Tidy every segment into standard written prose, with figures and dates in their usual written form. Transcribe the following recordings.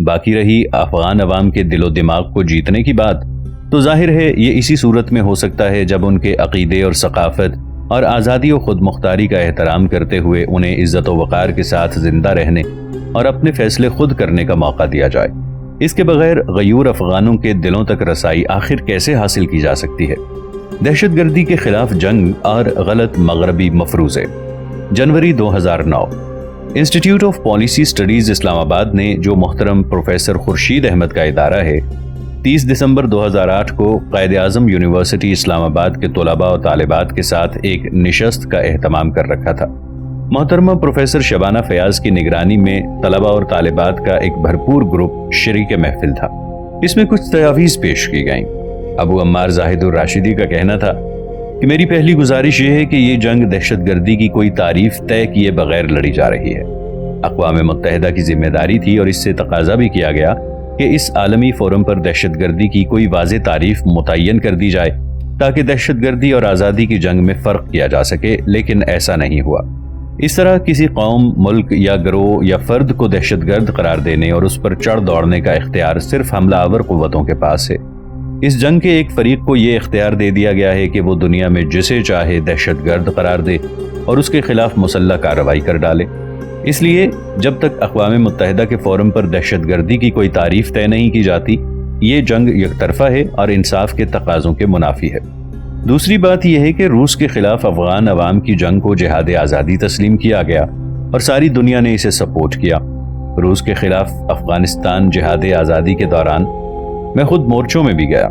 باقی رہی افغان عوام کے دل و دماغ کو جیتنے کی بات، تو ظاہر ہے یہ اسی صورت میں ہو سکتا ہے جب ان کے عقیدے اور ثقافت اور آزادی و خود مختاری کا احترام کرتے ہوئے انہیں عزت و وقار کے ساتھ زندہ رہنے اور اپنے فیصلے خود کرنے کا موقع دیا جائے۔ اس کے بغیر غیور افغانوں کے دلوں تک رسائی آخر کیسے حاصل کی جا سکتی ہے؟ دہشت گردی کے خلاف جنگ اور غلط مغربی مفروضے۔ جنوری 2009 انسٹیٹیوٹ آف پالیسی اسٹڈیز اسلام آباد نے، جو محترم پروفیسر خورشید احمد کا ادارہ ہے، 30 دسمبر 2008 کو قائد اعظم یونیورسٹی اسلام آباد کے طلباء و طالبات کے ساتھ ایک نشست کا اہتمام کر رکھا تھا۔ محترمہ پروفیسر شبانہ فیاض کی نگرانی میں طلباء اور طالبات کا ایک بھرپور گروپ شریک محفل تھا۔ اس میں کچھ تجاویز پیش کی گئیں۔ ابو عمار زاہد الراشدی کا کہنا تھا کہ میری پہلی گزارش یہ ہے کہ یہ جنگ دہشت گردی کی کوئی تعریف طے کیے بغیر لڑی جا رہی ہے۔ اقوام متحدہ کی ذمہ داری تھی اور اس سے تقاضا بھی کیا گیا کہ اس عالمی فورم پر دہشت گردی کی کوئی واضح تعریف متعین کر دی جائے تاکہ دہشت گردی اور آزادی کی جنگ میں فرق کیا جا سکے، لیکن ایسا نہیں ہوا۔ اس طرح کسی قوم، ملک یا گروہ یا فرد کو دہشت گرد قرار دینے اور اس پر چڑھ دوڑنے کا اختیار صرف حملہ آور قوتوں کے پاس ہے۔ اس جنگ کے ایک فریق کو یہ اختیار دے دیا گیا ہے کہ وہ دنیا میں جسے چاہے دہشت گرد قرار دے اور اس کے خلاف مسلح کارروائی کر ڈالے۔ اس لیے جب تک اقوام متحدہ کے فورم پر دہشت گردی کی کوئی تعریف طے نہیں کی جاتی، یہ جنگ یک طرفہ ہے اور انصاف کے تقاضوں کے منافی ہے۔ دوسری بات یہ ہے کہ روس کے خلاف افغان عوام کی جنگ کو جہاد آزادی تسلیم کیا گیا اور ساری دنیا نے اسے سپورٹ کیا۔ روس کے خلاف افغانستان جہاد آزادی کے دوران میں خود مورچوں میں بھی گیا۔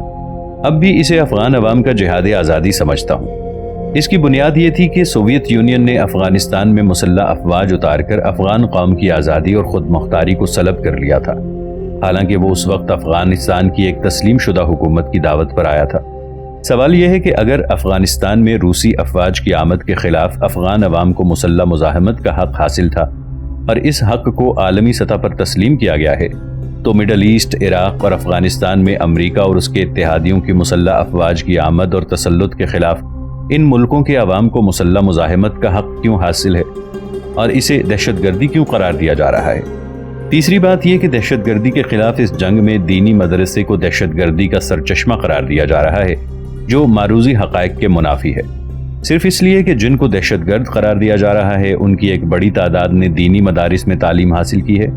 اب بھی اسے افغان عوام کا جہاد آزادی سمجھتا ہوں۔ اس کی بنیاد یہ تھی کہ سوویت یونین نے افغانستان میں مسلح افواج اتار کر افغان قوم کی آزادی اور خود مختاری کو سلب کر لیا تھا، حالانکہ وہ اس وقت افغانستان کی ایک تسلیم شدہ حکومت کی دعوت پر آیا تھا۔ سوال یہ ہے کہ اگر افغانستان میں روسی افواج کی آمد کے خلاف افغان عوام کو مسلح مزاحمت کا حق حاصل تھا اور اس حق کو عالمی سطح پر تسلیم کیا گیا ہے، تو مڈل ایسٹ، عراق اور افغانستان میں امریکہ اور اس کے اتحادیوں کی مسلح افواج کی آمد اور تسلط کے خلاف ان ملکوں کے عوام کو مسلح مزاحمت کا حق کیوں حاصل ہے اور اسے دہشت گردی کیوں قرار دیا جا رہا ہے؟ تیسری بات یہ کہ دہشت گردی کے خلاف اس جنگ میں دینی مدرسے کو دہشت گردی کا سرچشمہ قرار دیا جا رہا ہے، جو معروضی حقائق کے منافی ہے۔ صرف اس لیے کہ جن کو دہشت گرد قرار دیا جا رہا ہے ان کی ایک بڑی تعداد نے دینی مدارس میں تعلیم حاصل کی ہے۔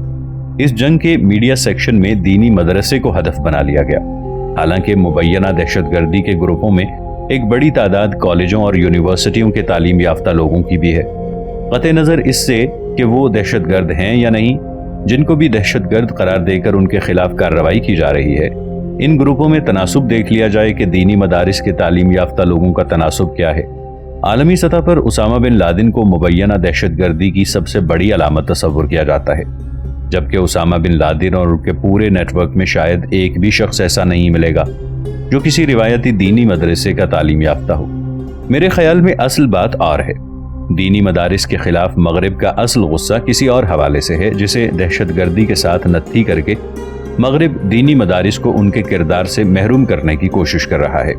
اس جنگ کے میڈیا سیکشن میں دینی مدرسے کو ہدف بنا لیا گیا، حالانکہ مبینہ دہشت گردی کے گروپوں میں ایک بڑی تعداد کالجوں اور یونیورسٹیوں کے تعلیم یافتہ لوگوں کی بھی ہے۔ قطع نظر اس سے کہ وہ دہشت گرد ہیں یا نہیں، جن کو بھی دہشت گرد قرار دے کر ان کے خلاف کارروائی کی جا رہی ہے، ان گروپوں میں تناسب دیکھ لیا جائے کہ دینی مدارس کے تعلیم یافتہ لوگوں کا تناسب کیا ہے۔ عالمی سطح پر اسامہ بن لادن کو مبینہ دہشت گردی کی سب سے بڑی علامت تصور کیا جاتا ہے، جبکہ اسامہ بن لادن اور ان کے پورے نیٹ ورک میں شاید ایک بھی شخص ایسا نہیں ملے گا جو کسی روایتی دینی مدرسے کا تعلیم یافتہ ہو۔ میرے خیال میں اصل بات اور ہے۔ دینی مدارس کے خلاف مغرب کا اصل غصہ کسی اور حوالے سے ہے، جسے دہشت گردی کے ساتھ نتھی کر کے مغرب دینی مدارس کو ان کے کردار سے محروم کرنے کی کوشش کر رہا ہے۔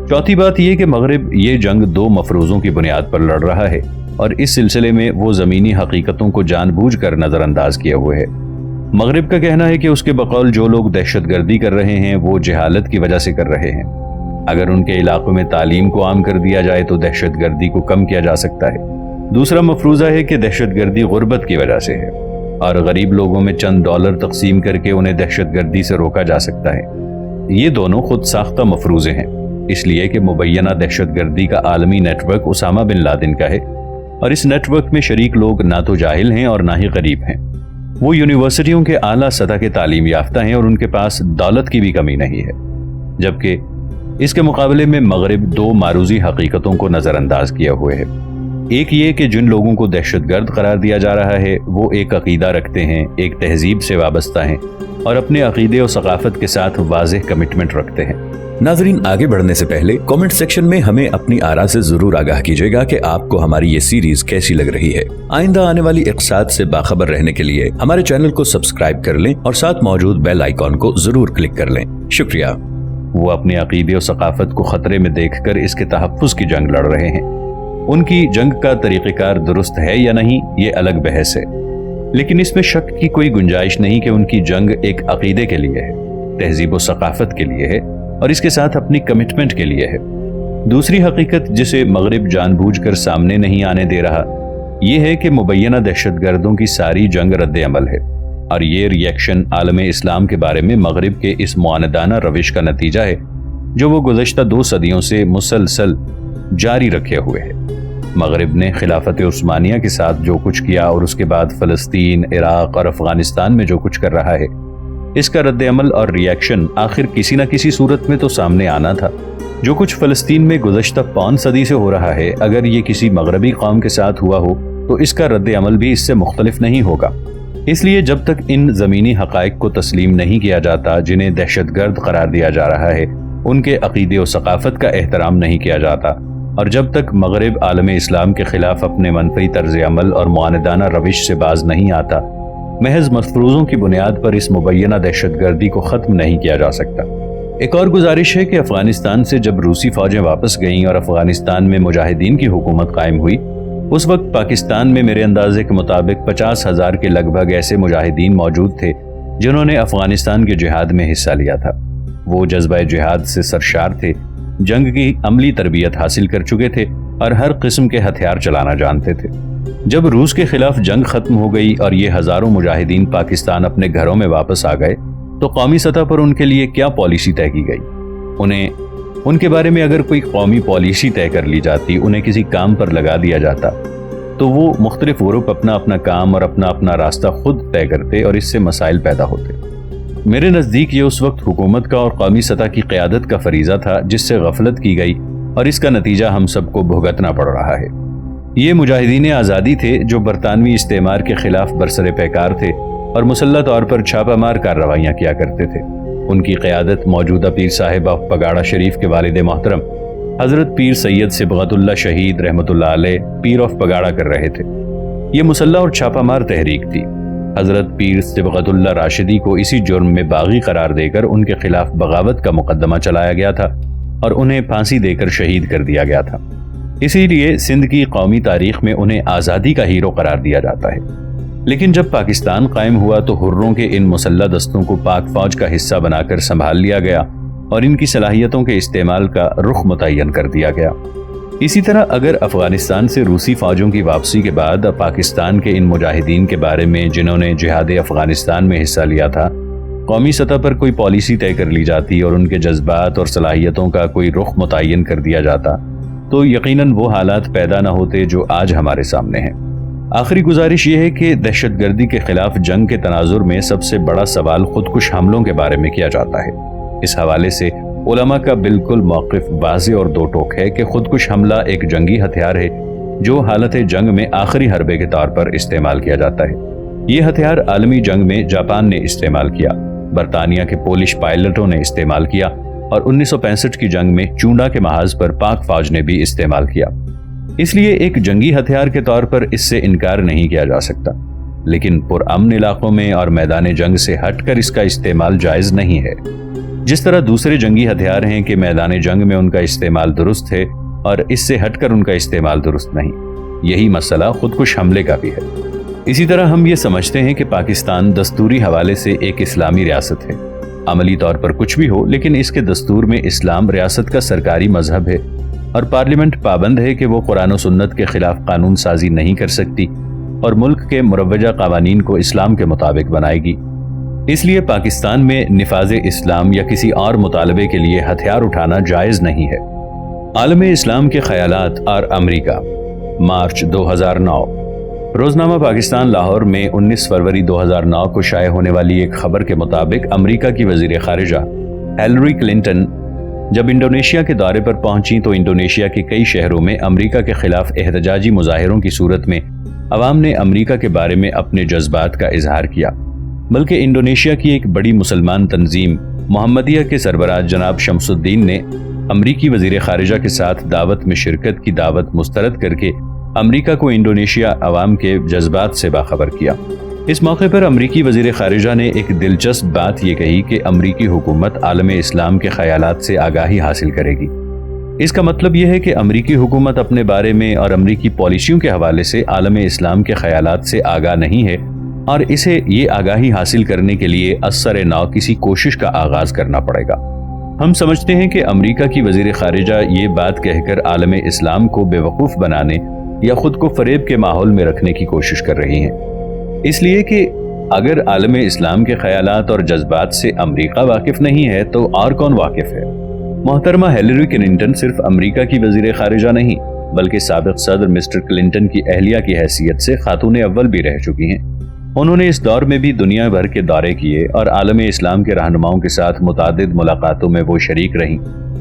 چوتھی بات یہ کہ مغرب یہ جنگ دو مفروضوں کی بنیاد پر لڑ رہا ہے اور اس سلسلے میں وہ زمینی حقیقتوں کو جان بوجھ کر نظر انداز کیے ہوئے ہے۔ مغرب کا کہنا ہے کہ اس کے بقول جو لوگ دہشت گردی کر رہے ہیں وہ جہالت کی وجہ سے کر رہے ہیں۔ اگر ان کے علاقوں میں تعلیم کو عام کر دیا جائے تو دہشت گردی کو کم کیا جا سکتا ہے۔ دوسرا مفروضہ ہے کہ دہشت گردی غربت کی وجہ سے ہے اور غریب لوگوں میں چند ڈالر تقسیم کر کے انہیں دہشت گردی سے روکا جا سکتا ہے۔ یہ دونوں خود ساختہ مفروضے ہیں، اس لیے کہ مبینہ دہشت گردی کا عالمی network Osama bin Laden کا ہے اور اس نیٹ ورک میں شریک لوگ نہ تو جاہل ہیں اور نہ ہی غریب ہیں۔ وہ یونیورسٹیوں کے اعلیٰ سطح کے تعلیم یافتہ ہیں اور ان کے پاس دولت کی بھی کمی نہیں ہے، جبکہ اس کے مقابلے میں مغرب دو معروضی حقیقتوں کو نظر انداز کیا ہوئے ہے۔ ایک یہ کہ جن لوگوں کو دہشت گرد قرار دیا جا رہا ہے وہ ایک عقیدہ رکھتے ہیں، ایک تہذیب سے وابستہ ہیں اور اپنے عقیدے و ثقافت کے ساتھ واضح کمٹمنٹ رکھتے ہیں۔ ناظرین، آگے بڑھنے سے پہلے کامنٹ سیکشن میں ہمیں اپنی آراء سے ضرور آگاہ کیجیے گا کہ آپ کو ہماری یہ سیریز کیسی لگ رہی ہے۔ آئندہ آنے والی اقساط سے باخبر رہنے کے لیے ہمارے چینل کو سبسکرائب کر لیں اور ساتھ موجود بیل آئیکن کو ضرور کلک کر لیں۔ شکریہ۔ وہ اپنے عقیدے و ثقافت کو خطرے میں دیکھ کر اس کے تحفظ کی جنگ لڑ رہے ہیں۔ ان کی جنگ کا طریقہ کار درست ہے یا نہیں، یہ الگ بحث ہے۔ لیکن اس میں شک کی کوئی گنجائش نہیں کہ ان کی جنگ ایک عقیدے کے لیے ہے، تہذیب و ثقافت کے لیے ہے اور اس کے ساتھ اپنی کمٹمنٹ کے لیے ہے۔ دوسری حقیقت جسے مغرب جان بوجھ کر سامنے نہیں آنے دے رہا یہ ہے کہ مبینہ دہشت گردوں کی ساری جنگ رد عمل ہے، اور یہ ری ایکشن عالم اسلام کے بارے میں مغرب کے اس معاندانہ روش کا نتیجہ ہے جو وہ گزشتہ 2 صدیوں سے مسلسل جاری رکھے ہوئے ہے۔ مغرب نے خلافت عثمانیہ کے ساتھ جو کچھ کیا اور اس کے بعد فلسطین، عراق اور افغانستان میں جو کچھ کر رہا ہے، اس کا رد عمل اور ری ایکشن آخر کسی نہ کسی صورت میں تو سامنے آنا تھا۔ جو کچھ فلسطین میں گزشتہ 5 صدی سے ہو رہا ہے، اگر یہ کسی مغربی قوم کے ساتھ ہوا ہو تو اس کا رد عمل بھی اس سے مختلف نہیں ہوگا۔ اس لیے جب تک ان زمینی حقائق کو تسلیم نہیں کیا جاتا جنہیں دہشت گرد قرار دیا جا رہا ہے، ان کے عقیدے و ثقافت کا احترام نہیں کیا جاتا، اور جب تک مغرب عالم اسلام کے خلاف اپنے منفی طرز عمل اور معاندانہ روش سے باز نہیں آتا، محض مفروضوں کی بنیاد پر اس مبینہ دہشت گردی کو ختم نہیں کیا جا سکتا۔ ایک اور گزارش ہے کہ افغانستان سے جب روسی فوجیں واپس گئیں اور افغانستان میں مجاہدین کی حکومت قائم ہوئی، اس وقت پاکستان میں میرے اندازے کے مطابق 50,000 کے لگ بھگ ایسے مجاہدین موجود تھے جنہوں نے افغانستان کے جہاد میں حصہ لیا تھا۔ وہ جذبہ جہاد سے سرشار تھے، جنگ کی عملی تربیت حاصل کر چکے تھے اور ہر قسم کے ہتھیار چلانا جانتے تھے۔ جب روس کے خلاف جنگ ختم ہو گئی اور یہ ہزاروں مجاہدین پاکستان اپنے گھروں میں واپس آ گئے تو قومی سطح پر ان کے لیے کیا پالیسی طے کی گئی؟ ان کے بارے میں اگر کوئی قومی پالیسی طے کر لی جاتی، انہیں کسی کام پر لگا دیا جاتا، تو وہ مختلف گروپ اپنا اپنا کام اور اپنا راستہ خود طے کرتے اور اس سے مسائل پیدا ہوتے۔ میرے نزدیک یہ اس وقت حکومت کا اور قومی سطح کی قیادت کا فریضہ تھا جس سے غفلت کی گئی، اور اس کا نتیجہ ہم سب کو بھگتنا پڑ رہا ہے۔ یہ مجاہدین آزادی تھے جو برطانوی استعمار کے خلاف برسر پیکار تھے اور مسلح طور پر چھاپہ مار کارروائیاں کیا کرتے تھے۔ ان کی قیادت موجودہ پیر صاحب آف پگاڑا شریف کے والد محترم حضرت پیر سید صبغت اللہ شہید رحمۃ اللہ علیہ پیر آف پگاڑا کر رہے تھے۔ یہ مسلح اور چھاپہ مار تحریک تھی۔ حضرت پیر صبغت اللہ راشدی کو اسی جرم میں باغی قرار دے کر ان کے خلاف بغاوت کا مقدمہ چلایا گیا تھا اور انہیں پھانسی دے کر شہید کر دیا گیا تھا۔ اسی لیے سندھ کی قومی تاریخ میں انہیں آزادی کا ہیرو قرار دیا جاتا ہے۔ لیکن جب پاکستان قائم ہوا تو حروں کے ان مسلح دستوں کو پاک فوج کا حصہ بنا کر سنبھال لیا گیا اور ان کی صلاحیتوں کے استعمال کا رخ متعین کر دیا گیا۔ اسی طرح اگر افغانستان سے روسی فوجوں کی واپسی کے بعد پاکستان کے ان مجاہدین کے بارے میں جنہوں نے جہاد افغانستان میں حصہ لیا تھا قومی سطح پر کوئی پالیسی طے کر لی جاتی اور ان کے جذبات اور صلاحیتوں کا کوئی رخ متعین کر دیا جاتا تو یقیناً وہ حالات پیدا نہ ہوتے جو آج ہمارے سامنے ہیں۔ آخری گزارش یہ ہے کہ دہشت گردی کے خلاف جنگ کے تناظر میں سب سے بڑا سوال خودکش حملوں کے بارے میں کیا جاتا ہے۔ اس حوالے سے علماء کا بالکل موقف واضح اور دو ٹوک ہے کہ خودکش حملہ ایک جنگی ہتھیار ہے جو حالت جنگ میں آخری حربے کے طور پر استعمال کیا جاتا ہے۔ یہ ہتھیار عالمی جنگ میں جاپان نے استعمال کیا، برطانیہ کے پولش پائلٹوں نے استعمال کیا اور 1965 کی جنگ میں چونڈا کے محاذ پر پاک فوج نے بھی استعمال کیا۔ اس لیے ایک جنگی ہتھیار کے طور پر اس سے انکار نہیں کیا جا سکتا، لیکن پرامن علاقوں میں اور میدان جنگ سے ہٹ کر اس کا استعمال جائز نہیں ہے۔ جس طرح دوسرے جنگی ہتھیار ہیں کہ میدان جنگ میں ان کا استعمال درست ہے اور اس سے ہٹ کر ان کا استعمال درست نہیں، یہی مسئلہ خودکش حملے کا بھی ہے۔ اسی طرح ہم یہ سمجھتے ہیں کہ پاکستان دستوری حوالے سے ایک اسلامی ریاست ہے۔ عملی طور پر کچھ بھی ہو، لیکن اس کے دستور میں اسلام ریاست کا سرکاری مذہب ہے اور پارلیمنٹ پابند ہے کہ وہ قرآن و سنت کے خلاف قانون سازی نہیں کر سکتی اور ملک کے مروجہ قوانین کو اسلام کے مطابق بنائے گی۔ اس لیے پاکستان میں نفاذ اسلام یا کسی اور مطالبے کے لیے ہتھیار اٹھانا جائز نہیں ہے۔ عالم اسلام کے خیالات اور امریکہ، مارچ 2009۔ روزنامہ پاکستان لاہور میں 19 فروری 2009 کو شائع ہونے والی ایک خبر کے مطابق امریکہ کی وزیر خارجہ ہیلری کلنٹن جب انڈونیشیا کے دورے پر پہنچیں تو انڈونیشیا کے کئی شہروں میں امریکہ کے خلاف احتجاجی مظاہروں کی صورت میں عوام نے امریکہ کے بارے میں اپنے جذبات کا اظہار کیا، بلکہ انڈونیشیا کی ایک بڑی مسلمان تنظیم محمدیہ کے سربراہ جناب شمس الدین نے امریکی وزیر خارجہ کے ساتھ دعوت میں شرکت کی دعوت مسترد کر کے امریکہ کو انڈونیشیا عوام کے جذبات سے باخبر کیا۔ اس موقع پر امریکی وزیر خارجہ نے ایک دلچسپ بات یہ کہی کہ امریکی حکومت عالم اسلام کے خیالات سے آگاہی حاصل کرے گی۔ اس کا مطلب یہ ہے کہ امریکی حکومت اپنے بارے میں اور امریکی پالیسیوں کے حوالے سے عالم اسلام کے خیالات سے آگاہ نہیں ہے، اور اسے یہ آگاہی حاصل کرنے کے لیے اثر نو کسی کوشش کا آغاز کرنا پڑے گا۔ ہم سمجھتے ہیں کہ امریکہ کی وزیر خارجہ یہ بات کہہ کر عالم اسلام کو بے وقوف بنانے یا خود کو فریب کے ماحول میں رکھنے کی کوشش کر رہی ہیں، اس لیے کہ اگر عالم اسلام کے خیالات اور جذبات سے امریکہ واقف نہیں ہے تو اور کون واقف ہے؟ محترمہ ہیلری کلنٹن صرف امریکہ کی وزیر خارجہ نہیں بلکہ سابق صدر مسٹر کلنٹن کی اہلیہ کی حیثیت سے خاتون اول بھی رہ چکی ہیں۔ انہوں نے اس دور میں بھی دنیا بھر کے دورے کیے اور عالم اسلام کے رہنماؤں کے ساتھ متعدد ملاقاتوں میں وہ شریک رہیں۔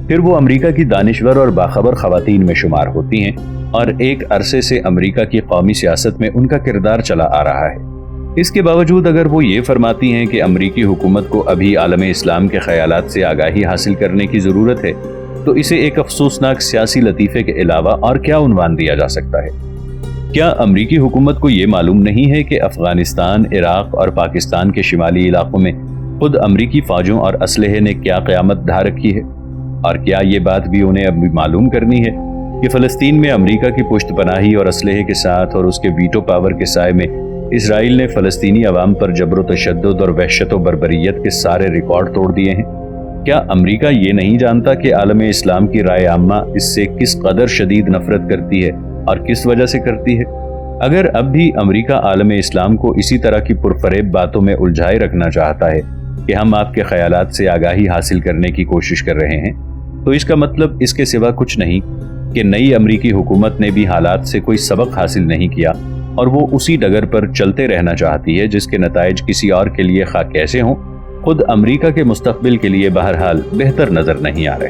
پھر وہ امریکہ کی دانشور اور باخبر خواتین میں شمار ہوتی ہیں اور ایک عرصے سے امریکہ کی قومی سیاست میں ان کا کردار چلا آ رہا ہے۔ اس کے باوجود اگر وہ یہ فرماتی ہیں کہ امریکی حکومت کو ابھی عالم اسلام کے خیالات سے آگاہی حاصل کرنے کی ضرورت ہے تو اسے ایک افسوسناک سیاسی لطیفے کے علاوہ اور کیا عنوان دیا جا سکتا ہے؟ کیا امریکی حکومت کو یہ معلوم نہیں ہے کہ افغانستان، عراق اور پاکستان کے شمالی علاقوں میں خود امریکی فوجوں اور اسلحے نے کیا قیامت ڈھا رکھی ہے؟ اور کیا یہ بات بھی انہیں اب معلوم کرنی ہے کہ فلسطین میں امریکہ کی پشت پناہی اور اسلحے کے ساتھ اور اس کے ویٹو پاور کے سائے میں اسرائیل نے فلسطینی عوام پر جبر و تشدد اور وحشت و بربریت کے سارے ریکارڈ توڑ دیے ہیں؟ کیا امریکہ یہ نہیں جانتا کہ عالم اسلام کی رائے عامہ اس سے کس قدر شدید نفرت کرتی ہے اور کس وجہ سے کرتی ہے؟ اگر اب بھی امریکہ عالم اسلام کو اسی طرح کی پرفریب باتوں میں الجھائے رکھنا چاہتا ہے کہ ہم آپ کے خیالات سے آگاہی حاصل کرنے کی کوشش کر رہے ہیں تو اس کا مطلب اس کے سوا کچھ نہیں کہ نئی امریکی حکومت نے بھی حالات سے کوئی سبق حاصل نہیں کیا اور وہ اسی ڈگر پر چلتے رہنا چاہتی ہے جس کے نتائج کسی اور کے لیے خواہ کیسے ہوں خود امریکہ کے مستقبل کے لیے بہرحال بہتر نظر نہیں آ رہے۔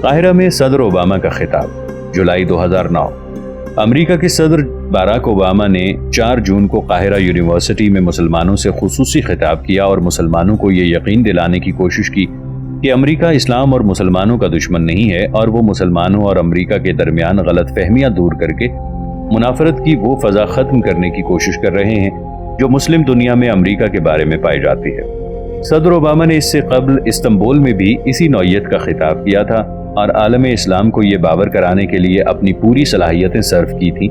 قاہرہ میں صدر اوباما کا خطاب، جولائی 2009۔ امریکہ کے صدر باراک اوباما نے 4 جون کو قاہرہ یونیورسٹی میں مسلمانوں سے خصوصی خطاب کیا اور مسلمانوں کو یہ یقین دلانے کی کوشش کی کہ امریکہ اسلام اور مسلمانوں کا دشمن نہیں ہے اور وہ مسلمانوں اور امریکہ کے درمیان غلط فہمیاں دور کر کے منافرت کی وہ فضا ختم کرنے کی کوشش کر رہے ہیں جو مسلم دنیا میں امریکہ کے بارے میں پائی جاتی ہے۔ صدر اوباما نے اس سے قبل استنبول میں بھی اسی نوعیت کا خطاب کیا تھا اور عالم اسلام کو یہ باور کرانے کے لیے اپنی پوری صلاحیتیں صرف کی تھیں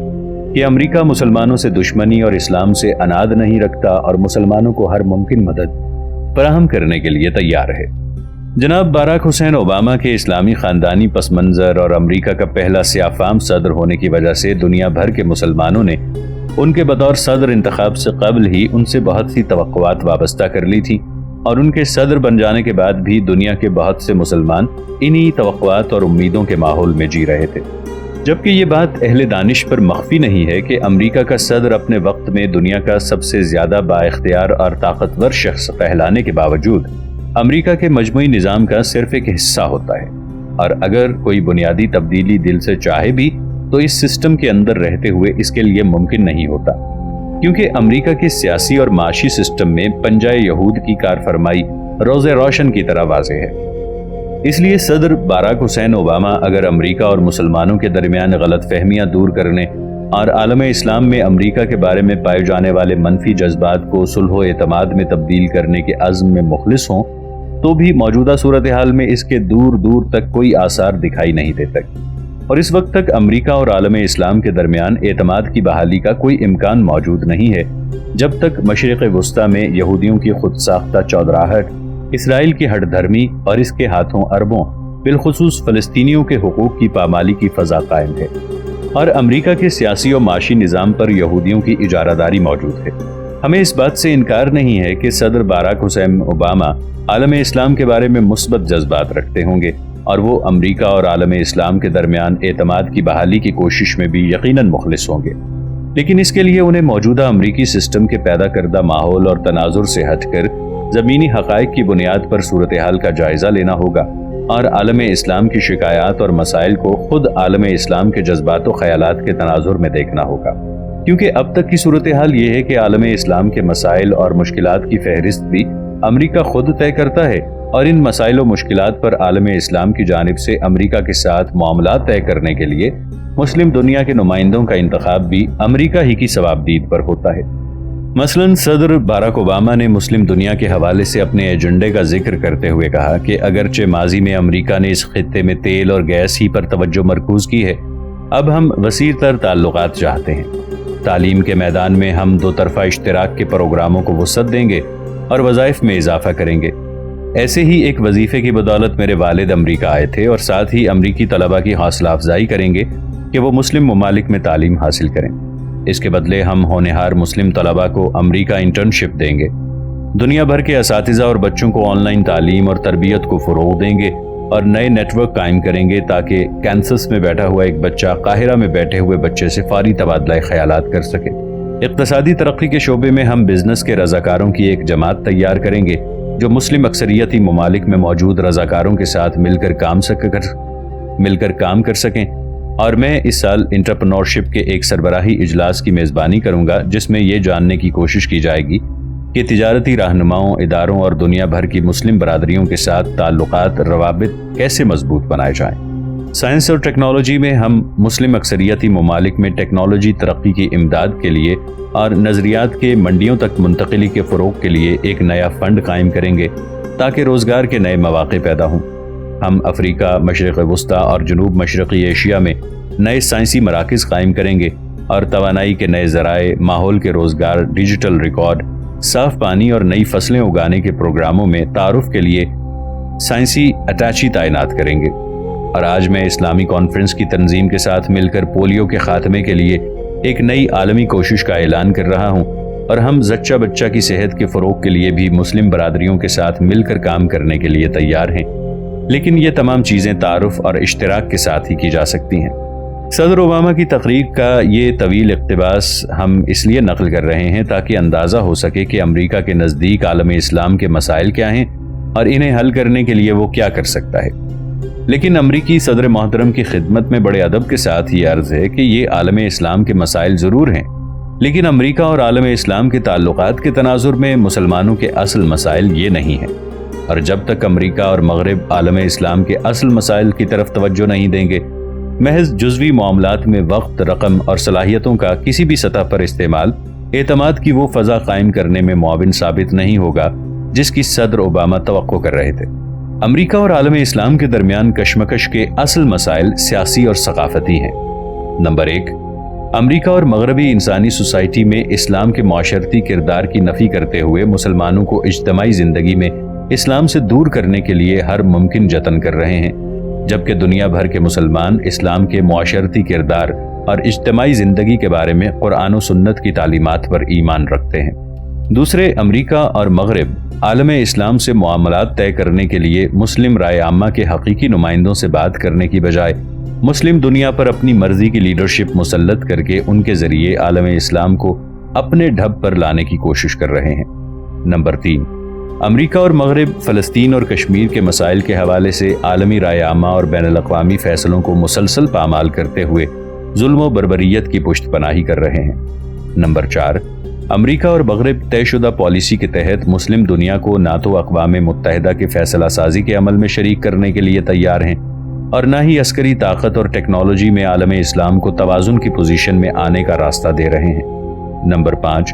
کہ امریکہ مسلمانوں سے دشمنی اور اسلام سے اناد نہیں رکھتا اور مسلمانوں کو ہر ممکن مدد فراہم کرنے کے لیے تیار ہے۔ جناب باراک حسین اوباما کے اسلامی خاندانی پس منظر اور امریکہ کا پہلا سیاہ فام صدر ہونے کی وجہ سے دنیا بھر کے مسلمانوں نے ان کے بطور صدر انتخاب سے قبل ہی ان سے بہت سی توقعات وابستہ کر لی تھی اور ان کے صدر بن جانے کے بعد بھی دنیا کے بہت سے مسلمان انہی توقعات اور امیدوں کے ماحول میں جی رہے تھے، جبکہ یہ بات اہل دانش پر مخفی نہیں ہے کہ امریکہ کا صدر اپنے وقت میں دنیا کا سب سے زیادہ بااختیار اور طاقتور شخص کہلانے کے باوجود امریکہ کے مجموعی نظام کا صرف ایک حصہ ہوتا ہے، اور اگر کوئی بنیادی تبدیلی دل سے چاہے بھی تو اس سسٹم کے اندر رہتے ہوئے اس کے لیے ممکن نہیں ہوتا، کیونکہ امریکہ کے سیاسی اور معاشی سسٹم میں پنجۂ یہود کی کارفرمائی روز روشن کی طرح واضح ہے۔ اس لیے صدر باراک حسین اوباما اگر امریکہ اور مسلمانوں کے درمیان غلط فہمیاں دور کرنے اور عالم اسلام میں امریکہ کے بارے میں پائے جانے والے منفی جذبات کو صلح و اعتماد میں تبدیل کرنے کے عزم میں مخلص ہوں تو بھی موجودہ صورتحال میں اس کے دور دور تک کوئی آثار دکھائی نہیں دیتے، اور اس وقت تک امریکہ اور عالم اسلام کے درمیان اعتماد کی بحالی کا کوئی امکان موجود نہیں ہے جب تک مشرق وسطیٰ میں یہودیوں کی خود ساختہ چودراہٹ، اسرائیل کی ہٹ دھرمی اور اس کے ہاتھوں اربوں بالخصوص فلسطینیوں کے حقوق کی پامالی کی فضا قائم ہے، اور امریکہ کے سیاسی و معاشی نظام پر یہودیوں کی اجارہ داری موجود ہے۔ ہمیں اس بات سے انکار نہیں ہے کہ صدر باراک حسین اوباما عالم اسلام کے بارے میں مثبت جذبات رکھتے ہوں گے اور وہ امریکہ اور عالم اسلام کے درمیان اعتماد کی بحالی کی کوشش میں بھی یقیناً مخلص ہوں گے، لیکن اس کے لیے انہیں موجودہ امریکی سسٹم کے پیدا کردہ ماحول اور تناظر سے ہٹ کر زمینی حقائق کی بنیاد پر صورتحال کا جائزہ لینا ہوگا اور عالم اسلام کی شکایات اور مسائل کو خود عالم اسلام کے جذبات و خیالات کے تناظر میں دیکھنا ہوگا، کیونکہ اب تک کی صورتحال یہ ہے کہ عالم اسلام کے مسائل اور مشکلات کی فہرست بھی امریکہ خود طے کرتا ہے، اور ان مسائل و مشکلات پر عالم اسلام کی جانب سے امریکہ کے ساتھ معاملات طے کرنے کے لیے مسلم دنیا کے نمائندوں کا انتخاب بھی امریکہ ہی کی ثوابدید پر ہوتا ہے۔ مثلاً صدر باراک اوباما نے مسلم دنیا کے حوالے سے اپنے ایجنڈے کا ذکر کرتے ہوئے کہا کہ اگرچہ ماضی میں امریکہ نے اس خطے میں تیل اور گیس ہی پر توجہ مرکوز کی ہے، اب ہم وسیع تر تعلقات چاہتے ہیں۔ تعلیم کے میدان میں ہم دو طرفہ اشتراک کے پروگراموں کو وسعت دیں گے اور وظائف میں اضافہ کریں گے۔ ایسے ہی ایک وظیفے کی بدولت میرے والد امریکہ آئے تھے اور ساتھ ہی امریکی طلبہ کی حوصلہ افزائی کریں گے کہ وہ مسلم ممالک میں تعلیم حاصل کریں۔ اس کے بدلے ہم ہونہار مسلم طلبہ کو امریکہ انٹرنشپ دیں گے۔ دنیا بھر کے اساتذہ اور بچوں کو آن لائن تعلیم اور تربیت کو فروغ دیں گے اور نئے نیٹ ورک قائم کریں گے تاکہ کینسس میں بیٹھا ہوا ایک بچہ قاہرہ میں بیٹھے ہوئے بچے سے فوری تبادلہ خیالات کر سکے۔ اقتصادی ترقی کے شعبے میں ہم بزنس کے رضاکاروں کی ایک جماعت تیار کریں گے جو مسلم اکثریتی ممالک میں موجود رضاکاروں کے ساتھ مل کر کام کر سکیں، اور میں اس سال انٹرپرنورشپ کے ایک سربراہی اجلاس کی میزبانی کروں گا جس میں یہ جاننے کی کوشش کی جائے گی کہ تجارتی رہنماؤں، اداروں اور دنیا بھر کی مسلم برادریوں کے ساتھ تعلقات، روابط کیسے مضبوط بنائے جائیں۔ سائنس اور ٹیکنالوجی میں ہم مسلم اکثریتی ممالک میں ٹیکنالوجی ترقی کی امداد کے لیے اور نظریات کے منڈیوں تک منتقلی کے فروغ کے لیے ایک نیا فنڈ قائم کریں گے تاکہ روزگار کے نئے مواقع پیدا ہوں۔ ہم افریقہ، مشرق وسطیٰ اور جنوب مشرقی ایشیا میں نئے سائنسی مراکز قائم کریں گے اور توانائی کے نئے ذرائع، ماحول کے روزگار، ڈیجیٹل ریکارڈ، صاف پانی اور نئی فصلیں اگانے کے پروگراموں میں تعارف کے لیے سائنسی اٹیچی تعینات کریں گے۔ اور آج میں اسلامی کانفرنس کی تنظیم کے ساتھ مل کر پولیو کے خاتمے کے لیے ایک نئی عالمی کوشش کا اعلان کر رہا ہوں، اور ہم زچہ بچہ کی صحت کے فروغ کے لیے بھی مسلم برادریوں کے ساتھ مل کر کام کرنے کے لیے تیار ہیں، لیکن یہ تمام چیزیں تعارف اور اشتراک کے ساتھ ہی کی جا سکتی ہیں۔ صدر اوباما کی تقریر کا یہ طویل اقتباس ہم اس لیے نقل کر رہے ہیں تاکہ اندازہ ہو سکے کہ امریکہ کے نزدیک عالم اسلام کے مسائل کیا ہیں اور انہیں حل کرنے کے لیے وہ کیا کر سکتا ہے۔ لیکن امریکی صدر محترم کی خدمت میں بڑے ادب کے ساتھ یہ عرض ہے کہ یہ عالم اسلام کے مسائل ضرور ہیں، لیکن امریکہ اور عالم اسلام کے تعلقات کے تناظر میں مسلمانوں کے اصل مسائل یہ نہیں ہیں، اور جب تک امریکہ اور مغرب عالم اسلام کے اصل مسائل کی طرف توجہ نہیں دیں گے، محض جزوی معاملات میں وقت، رقم اور صلاحیتوں کا کسی بھی سطح پر استعمال اعتماد کی وہ فضا قائم کرنے میں معاون ثابت نہیں ہوگا جس کی صدر اوباما توقع کر رہے تھے۔ امریکہ اور عالم اسلام کے درمیان کشمکش کے اصل مسائل سیاسی اور ثقافتی ہیں۔ نمبر 1، امریکہ اور مغربی انسانی سوسائٹی میں اسلام کے معاشرتی کردار کی نفی کرتے ہوئے مسلمانوں کو اجتماعی زندگی میں اسلام سے دور کرنے کے لیے ہر ممکن جتن کر رہے ہیں، جبکہ دنیا بھر کے مسلمان اسلام کے معاشرتی کردار اور اجتماعی زندگی کے بارے میں قرآن و سنت کی تعلیمات پر ایمان رکھتے ہیں۔ دوسرے، امریکہ اور مغرب عالم اسلام سے معاملات طے کرنے کے لیے مسلم رائے عامہ کے حقیقی نمائندوں سے بات کرنے کی بجائے مسلم دنیا پر اپنی مرضی کی لیڈرشپ مسلط کر کے ان کے ذریعے عالم اسلام کو اپنے ڈھب پر لانے کی کوشش کر رہے ہیں۔ نمبر 3، امریکہ اور مغرب فلسطین اور کشمیر کے مسائل کے حوالے سے عالمی رائے عامہ اور بین الاقوامی فیصلوں کو مسلسل پامال کرتے ہوئے ظلم و بربریت کی پشت پناہی کر رہے ہیں۔ نمبر 4، امریکہ اور مغرب طے شدہ پالیسی کے تحت مسلم دنیا کو نہ تو اقوام متحدہ کے فیصلہ سازی کے عمل میں شریک کرنے کے لیے تیار ہیں اور نہ ہی عسکری طاقت اور ٹیکنالوجی میں عالم اسلام کو توازن کی پوزیشن میں آنے کا راستہ دے رہے ہیں۔ نمبر 5،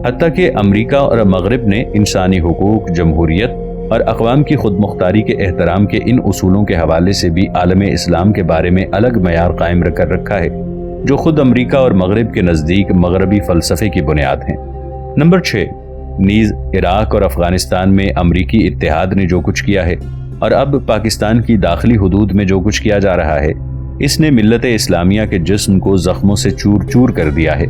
حتیٰ کہ امریکہ اور مغرب نے انسانی حقوق، جمہوریت اور اقوام کی خود مختاری کے احترام کے ان اصولوں کے حوالے سے بھی عالم اسلام کے بارے میں الگ معیار قائم کر رکھا ہے جو خود امریکہ اور مغرب کے نزدیک مغربی فلسفے کی بنیاد ہیں۔ نمبر 6، نیز عراق اور افغانستان میں امریکی اتحاد نے جو کچھ کیا ہے اور اب پاکستان کی داخلی حدود میں جو کچھ کیا جا رہا ہے، اس نے ملت اسلامیہ کے جسم کو زخموں سے چور چور کر دیا ہے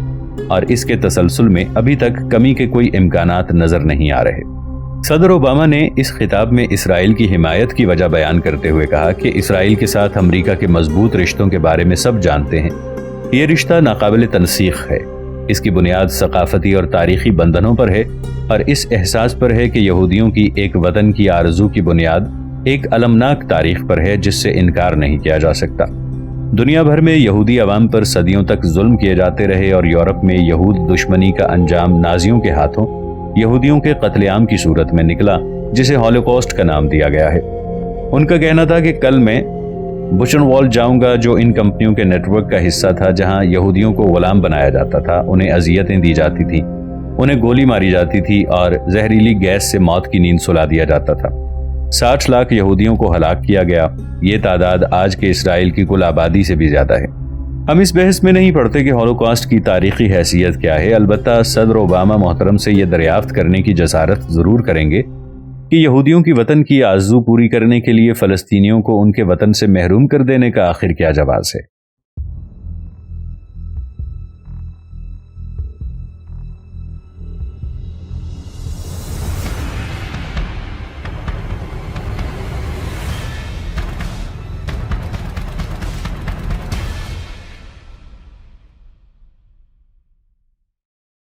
اور اس کے تسلسل میں ابھی تک کمی کے کوئی امکانات نظر نہیں آ رہے۔ صدر اوباما نے اس خطاب میں اسرائیل کی حمایت کی وجہ بیان کرتے ہوئے کہا کہ اسرائیل کے ساتھ امریکہ کے مضبوط رشتوں کے بارے میں سب جانتے ہیں۔ یہ رشتہ ناقابل تنسیخ ہے، اس کی بنیاد ثقافتی اور تاریخی بندھنوں پر ہے اور اس احساس پر ہے کہ یہودیوں کی ایک وطن کی آرزو کی بنیاد ایک المناک تاریخ پر ہے جس سے انکار نہیں کیا جا سکتا۔ دنیا بھر میں یہودی عوام پر صدیوں تک ظلم کیے جاتے رہے اور یورپ میں یہود دشمنی کا انجام نازیوں کے ہاتھوں یہودیوں کے قتل عام کی صورت میں نکلا، جسے ہولوکاسٹ کا نام دیا گیا ہے۔ ان کا کہنا تھا کہ کل میں بچن وال جاؤں گا جو ان کمپنیوں کے نیٹ ورک کا حصہ تھا جہاں یہودیوں کو غلام بنایا جاتا تھا، انہیں اذیتیں دی جاتی تھیں، انہیں گولی ماری جاتی تھی اور زہریلی گیس سے موت کی نیند سلا دیا جاتا تھا۔ 60 لاکھ یہودیوں کو ہلاک کیا گیا۔ یہ تعداد آج کے اسرائیل کی کل آبادی سے بھی زیادہ ہے۔ ہم اس بحث میں نہیں پڑھتے کہ ہولوکاسٹ کی تاریخی حیثیت کیا ہے، البتہ صدر اوباما محترم سے یہ دریافت کرنے کی جسارت ضرور کریں گے کہ یہودیوں کی وطن کی آرزو پوری کرنے کے لیے فلسطینیوں کو ان کے وطن سے محروم کر دینے کا آخر کیا جواز ہے۔